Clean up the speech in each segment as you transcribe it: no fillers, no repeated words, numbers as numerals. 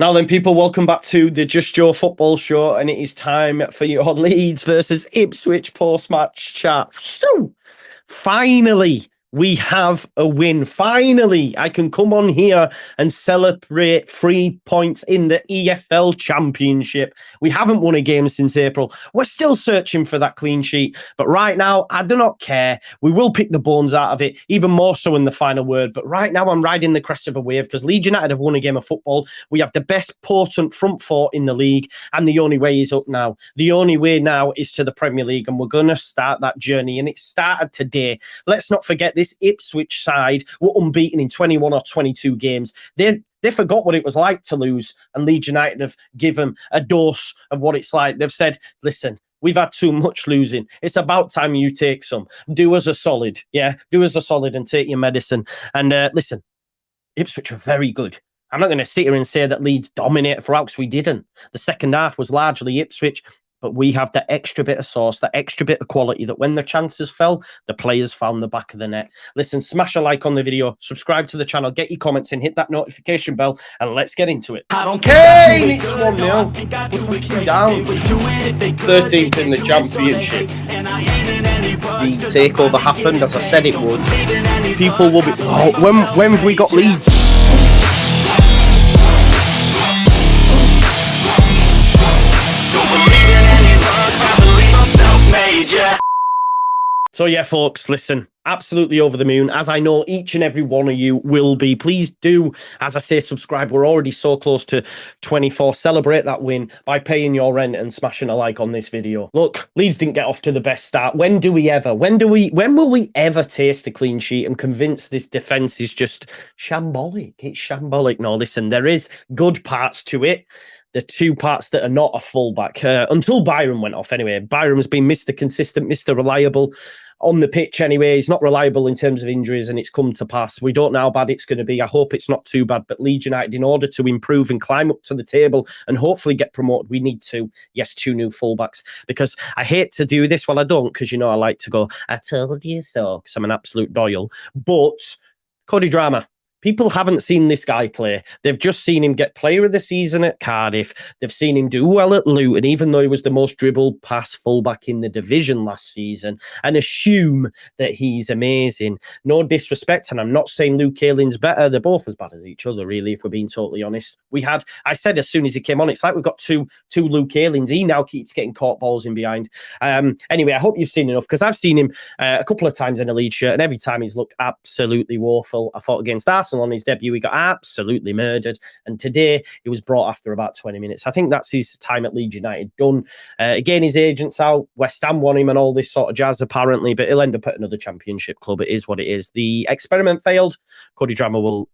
Now then, people, welcome back to the Just Joe Football Show, and it is time for your Leeds versus Ipswich post-match chat. So, finally, we have a win. Finally, I can come on here and celebrate 3 points in the EFL Championship. We haven't won a game since April. We're still searching for that clean sheet. But right now, I do not care. We will pick the bones out of it, even more so in the final word. But right now, I'm riding the crest of a wave because Leeds United have won a game of football. We have the best potent front four in the league. And the only way is up now. The only way now is to the Premier League. And we're going to start that journey. And it started today. Let's not forget this Ipswich side were unbeaten in 21 or 22 games. They forgot what it was like to lose, and Leeds United have given a dose of what it's like. They've said, listen, we've had too much losing. It's about time you take some. Do us a solid. Yeah, do us a solid and take your medicine. And listen, Ipswich are very good. I'm not going to sit here and say that Leeds dominated throughout, because we didn't. The second half was largely Ipswich. But we have the extra bit of sauce, the extra bit of quality that when the chances fell, the players found the back of the net. Listen, smash a like on the video, subscribe to the channel, get your comments in, hit that notification bell, and let's get into it. Kane, it's 1-0. We're freaking down. 13th in the championship. The takeover happened, as I said it would. People will be... Oh, when have we got Leeds? So yeah, folks, listen, absolutely over the moon, as I know each and every one of you will be. Please do, as I say, subscribe. We're already so close to 24. Celebrate that win by paying your rent and smashing a like on this video. Look, Leeds didn't get off to the best start. When will we ever taste a clean sheet and convince this defence is just shambolic? It's shambolic. No, listen, there is good parts to it. The two parts that are not a fullback, until Byron went off anyway. Byron's been Mr. Consistent, Mr. Reliable on the pitch anyway. He's not reliable in terms of injuries, and it's come to pass. We don't know how bad it's going to be. I hope it's not too bad. But Leeds United, in order to improve and climb up to the table and hopefully get promoted, we need two new fullbacks. Because I hate to do this, well, I don't, because, you know, I like to go, I told you so, because I'm an absolute doyle. But Cody Drama. People haven't seen this guy play. They've just seen him get player of the season at Cardiff. They've seen him do well at Luton, even though he was the most dribbled pass fullback in the division last season, and assume that he's amazing. No disrespect, and I'm not saying Luke Aylin's better. They're both as bad as each other, really, if we're being totally honest. I said as soon as he came on, it's like we've got two Luke Aylins. He now keeps getting caught balls in behind. Anyway, I hope you've seen enough, because I've seen him a couple of times in a Leeds shirt, and every time he's looked absolutely woeful. I thought against Arsenal on his debut, he got absolutely murdered, and today he was brought after about 20 minutes. I think that's his time at Leeds United done. Again, his agent's out. West Ham want him and all this sort of jazz apparently, but he'll end up at another championship club. It is what it is. The experiment failed. Cody Drama will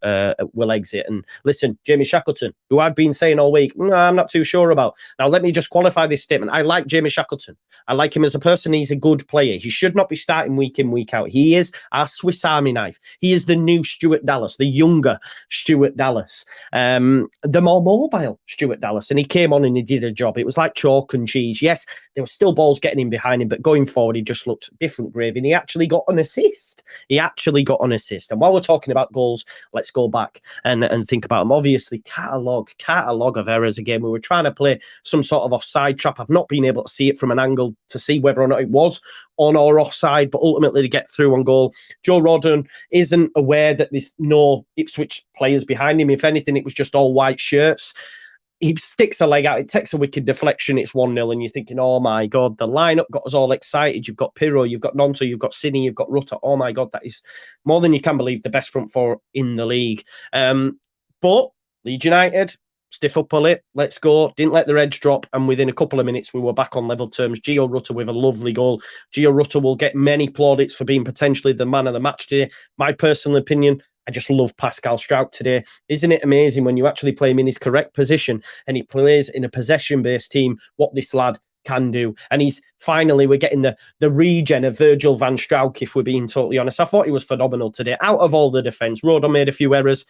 exit. And listen, Jamie Shackleton, who I've been saying all week, I'm not too sure about. Now, let me just qualify this statement. I like Jamie Shackleton. I like him as a person. He's a good player. He should not be starting week in, week out. He is our Swiss Army knife. He is the new Stuart Dallas, the younger Stuart Dallas, the more mobile Stuart Dallas. And he came on and he did a job. It was like chalk and cheese. Yes, there were still balls getting in behind him, but going forward, he just looked different gravy. And he actually got an assist. And while we're talking about goals, let's go back and think about them. Obviously, catalogue of errors again. We were trying to play some sort of offside trap. I've not been able to see it from an angle to see whether or not it was on or offside, but ultimately to get through on goal. Joe Rodden isn't aware that there's no Ipswich players behind him. If anything, it was just all white shirts. He sticks a leg out. It takes a wicked deflection. It's 1-0. And you're thinking, oh, my God, the lineup got us all excited. You've got Pirro, you've got Nonto, you've got Cini, you've got Rutter. Oh, my God, that is more than you can believe the best front four in the league. But Leeds United, stiff upper lip, let's go. Didn't let their edge drop. And within a couple of minutes, we were back on level terms. Gio Rutter with a lovely goal. Gio Rutter will get many plaudits for being potentially the man of the match today. My personal opinion, I just love Pascal Struijk today. Isn't it amazing when you actually play him in his correct position and he plays in a possession-based team, what this lad can do? And we're getting the regen of Virgil van Struijk, if we're being totally honest. I thought he was phenomenal today. Out of all the defence, Rodon made a few errors.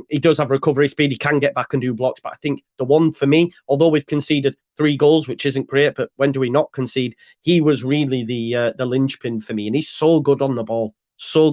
He does have recovery speed. He can get back and do blocks. But I think the one for me, although we've conceded 3 goals, which isn't great, but when do we not concede? He was really the linchpin for me. And he's so good on the ball. So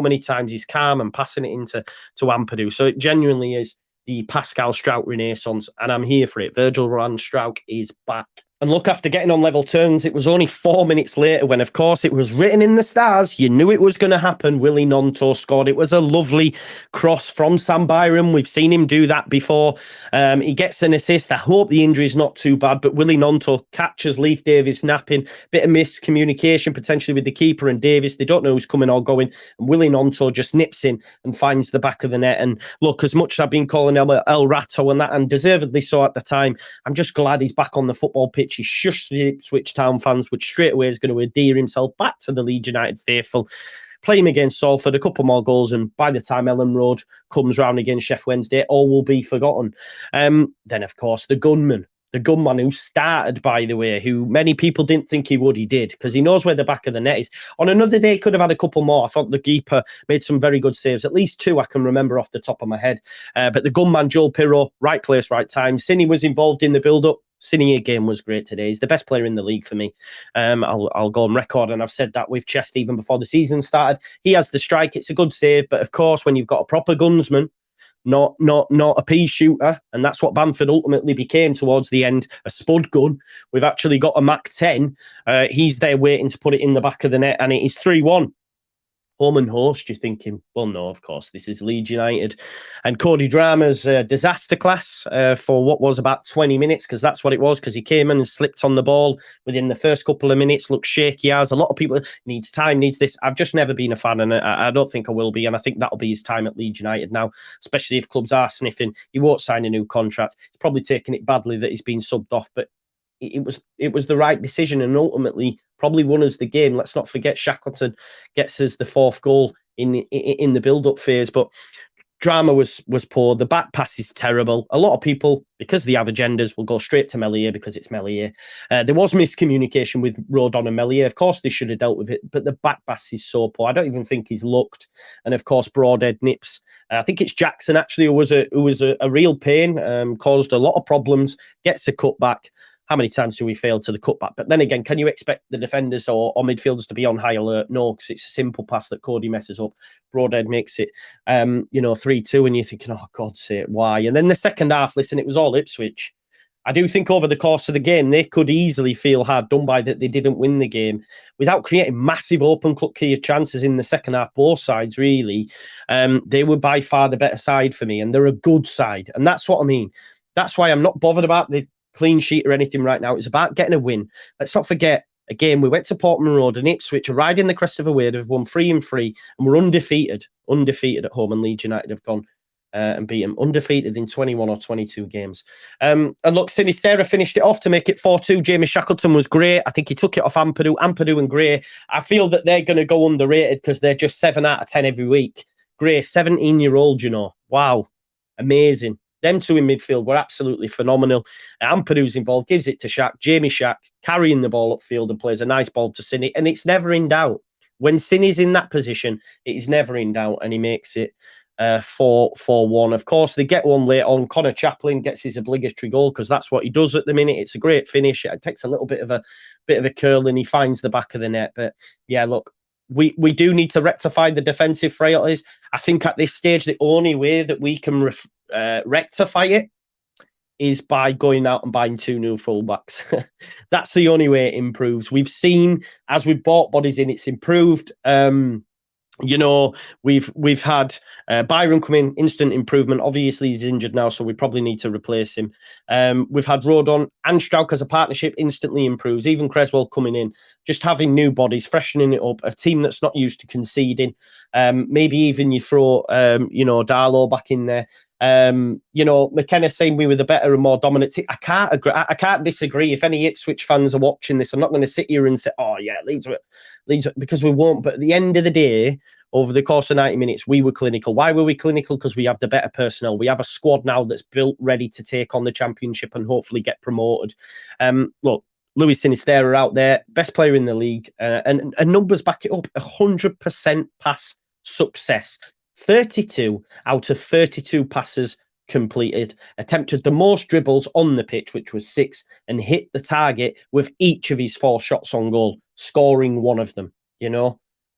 many times he's calm and passing it into Ampadu. So it genuinely is the Pascal Struijk renaissance, and I'm here for it. Virgil van Struijk is back. And look, after getting on level terms, it was only 4 minutes later when, of course, it was written in the stars. You knew it was going to happen. Willie Gnonto scored. It was a lovely cross from Sam Byram. We've seen him do that before. He gets an assist. I hope the injury is not too bad, but Willie Gnonto catches Leif Davis napping. Bit of miscommunication potentially with the keeper and Davis. They don't know who's coming or going. And Willie Gnonto just nips in and finds the back of the net. And look, as much as I've been calling El Rato and that, and deservedly so at the time, I'm just glad he's back on the football pitch. He shushed the Ipswich Town fans, which straight away is going to endear himself back to the Leeds United faithful. Play him against Salford, a couple more goals, and by the time Ellen Road comes round against Sheff Wednesday, all will be forgotten. Then, of course, the gunman who started, by the way, who many people didn't think he would, he did, because he knows where the back of the net is. On another day, he could have had a couple more. I thought the keeper made some very good saves, at least 2 I can remember off the top of my head. But the gunman, Joel Pirro, right place, right time. Cini was involved in the build-up. Cini again was great today. He's the best player in the league for me. I'll go on record, and I've said that with chest even before the season started. He has the strike. It's a good save, but of course, when you've got a proper gunsman, not a pea shooter, and that's what Bamford ultimately became towards the end, a spud gun. We've actually got a Mac 10. He's there waiting to put it in the back of the net, and it is 3-1. Home and host, you're thinking, well, no, of course, this is Leeds United. And Cody Drama's disaster class for what was about 20 minutes, because that's what it was, because he came in and slipped on the ball within the first couple of minutes, looked shaky as. A lot of people needs time, needs this. I've just never been a fan, and I don't think I will be, and I think that'll be his time at Leeds United now, especially if clubs are sniffing. He won't sign a new contract. He's probably taking it badly that he's been subbed off, but it was the right decision, and ultimately probably won us the game. Let's not forget Shackleton gets us the 4th goal in the build-up phase, but Drama was poor. The back pass is terrible. A lot of people, because they have agendas, will go straight to Meslier because it's Meslier. There was miscommunication with Rodon and Meslier. Of course, they should have dealt with it, but the back pass is so poor. I don't even think he's looked. And of course, Broadhead nips. I think it's Jackson actually who was a real pain, caused a lot of problems, gets a cutback. How many times do we fail to the cutback? But then again, can you expect the defenders or midfielders to be on high alert? No, because it's a simple pass that Cody messes up. Broadhead makes it, 3-2, and you're thinking, oh, God's sake, why? And then the second half, listen, it was all Ipswich. I do think over the course of the game, they could easily feel hard done by that they didn't win the game without creating massive open clear chances in the second half, both sides, really. They were by far the better side for me, and they're a good side. And that's what I mean. That's why I'm not bothered about the clean sheet or anything right now. It's about getting a win. Let's not forget, again, we went to Portman Road and Ipswich are riding the crest of a wave. They've won 3-3 and we're undefeated at home, and Leeds United have gone and beat them undefeated in 21 or 22 games. And look, Sinisterra finished it off to make it 4-2. Jamie Shackleton was great. I think he took it off Ampadu and Gray. I feel that they're going to go underrated because they're just 7 out of 10 every week. Gray, 17-year-old, wow, amazing. Them two in midfield were absolutely phenomenal. Ampadu's involved, gives it to Shaq. Jamie Shaq carrying the ball upfield and plays a nice ball to Cini. And it's never in doubt. When Cini's in that position, it is never in doubt. And he makes it 4-1. Of course, they get one late on. Connor Chaplin gets his obligatory goal because that's what he does at the minute. It's a great finish. It takes a little bit of a curl and he finds the back of the net. But yeah, look, we do need to rectify the defensive frailties. I think at this stage, the only way that we can rectify it is by going out and buying 2 new fullbacks. That's the only way it improves. We've seen, as we've bought bodies in, it's improved. We've had Byron come in, instant improvement. Obviously, he's injured now, so we probably need to replace him. We've had Rodon and Struijk as a partnership, instantly improves. Even Creswell coming in, just having new bodies, freshening it up. A team that's not used to conceding. Maybe even you throw, Darlow back in there. McKenna saying we were the better and more dominant team. I can't agree. I can't disagree. If any Ipswich fans are watching this, I'm not going to sit here and say, "Oh yeah, Leeds," because we won't. But at the end of the day, over the course of 90 minutes, we were clinical. Why were we clinical? Because we have the better personnel. We have a squad now that's built, ready to take on the Championship and hopefully get promoted. Look, Luis Sinisterra out there, best player in the league, and numbers back it up. 100% pass success. 32 out of 32 passes completed, attempted the most dribbles on the pitch, which was 6, and hit the target with each of his 4 shots on goal, scoring one of them.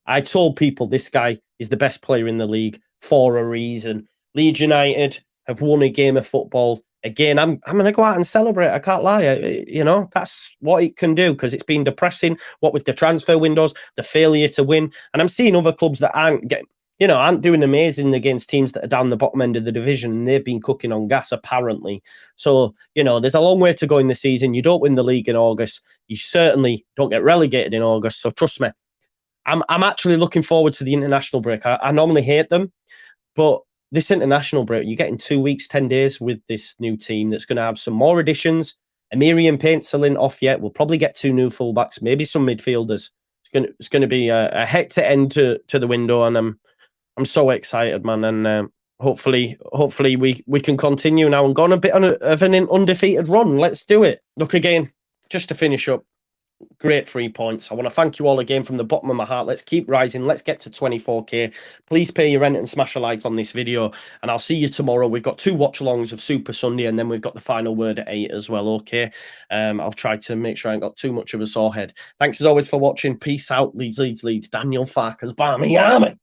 I told people this guy is the best player in the league for a reason. Leeds United, have won a game of football again, I'm going to go out and celebrate. I can't lie. You know, that's what it can do, because it's been depressing. What with the transfer windows, the failure to win, and I'm seeing other clubs that aren't doing amazing against teams that are down the bottom end of the division, and they've been cooking on gas apparently. So, you know, there's a long way to go in the season. You don't win the league in August. You certainly don't get relegated in August. So trust me, I'm actually looking forward to the international break. I normally hate them, but this international break, you're getting 2 weeks, 10 days with this new team that's going to have some more additions. Amirian Paintsel off yet. We'll probably get 2 new fullbacks, maybe some midfielders. It's going to be a hectic end to the window, and I'm so excited, man. And hopefully we can continue now and go on a bit of an undefeated run. Let's do it. Look, again, just to finish up, great 3 points. I want to thank you all again from the bottom of my heart. Let's keep rising. Let's get to 24k. Please pay your rent and smash a like on this video. And I'll see you tomorrow. We've got 2 watch-alongs of Super Sunday, and then we've got the final word at 8 as well, okay? I'll try to make sure I ain't got too much of a sore head. Thanks as always for watching. Peace out. Leeds, Leeds, Leeds. Daniel Farkas, Barmy Army.